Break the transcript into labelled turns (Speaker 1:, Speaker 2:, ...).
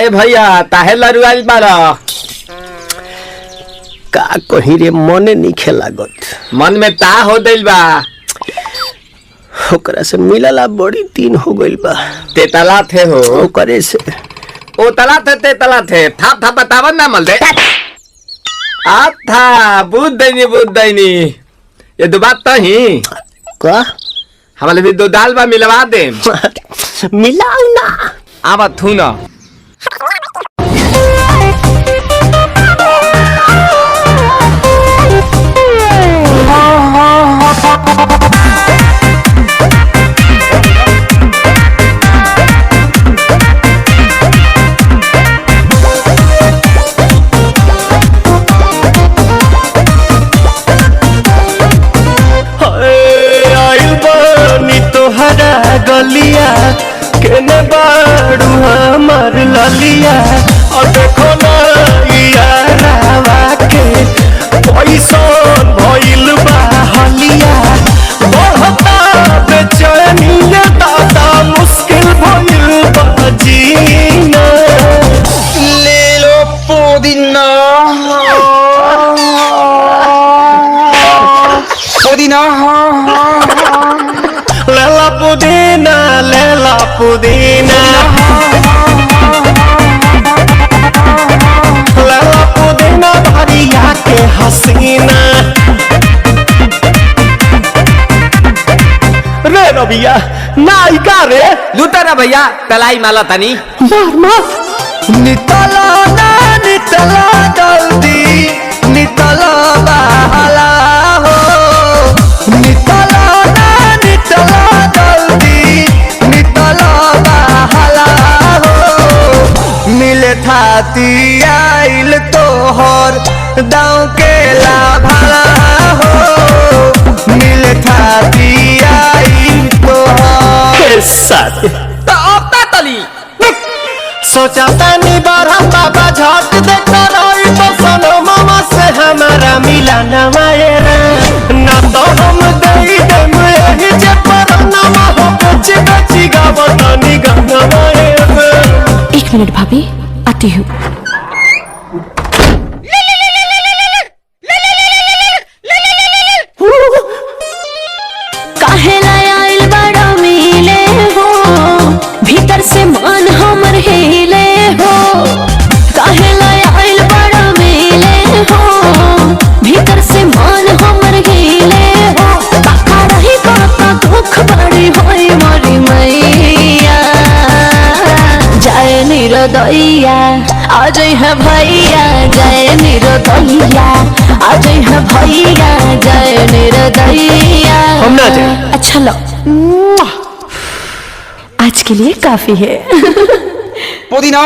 Speaker 1: काहे भैया ताहे लरुआल बारा
Speaker 2: का कहीं रे मने नहीं लागत।
Speaker 1: मन में ता हो दिल बा
Speaker 2: ओकरा से मिलला बड़ी दिन हो गइल बा।
Speaker 1: ते तला थे हो
Speaker 2: ओकरे से
Speaker 1: ओ तला थे ते तला थे था बतावन ना मल दे आ था बुद्ध दैनी ये दो बात तो ही
Speaker 2: का
Speaker 1: हमारे भी दो दाल बा मिलवा दे
Speaker 2: मिलाऊ ना
Speaker 1: आवा थू ना
Speaker 2: गलिया केने बाड़ू हमार ललिया और देखो ना यारावा के पैसन भइल बा हलिया बढ़ता बेचैनिया दादा मुश्किल भइल बा जीना
Speaker 1: ले लो पुदीना पुदीना
Speaker 2: लेला पुदीना लेला पुदीना भरिया के हसीना रे रबिया नायिका रे
Speaker 1: लूटा ना भैया तलाई माला तनी
Speaker 2: मार मार नितला ना नितला जल्दी नितला बहाला हो नितला ना नितला मिले थाती आइल तोहर दाँव के लाभाला हो मिले थाती आइल तोहर साथ
Speaker 1: तो अब तली
Speaker 2: सोचा तानी बरहम बाबा झट देखता रही तो सनो मामा से हमारा मिला न मायरा ना तो हम दे देम यही जे पर नामा हो बची गावत नी गंगा मायरा।
Speaker 3: 1 मिनट भाभी आती हूँ। काहेला आइल बड़ा मिले हो भीतर से मन हमर हिले हो काहेला आइल बड़ा मिले हो भीतर से मन हमर हिले हो बाका रही बाका दुख बड़ी होई मोरी मैया जय निरोदैया आज है भैया जय निरोदैया आज है भैया जय निरोदैया
Speaker 2: हम ना जाए।
Speaker 3: अच्छा लो आज के लिए काफी है
Speaker 1: पुदीना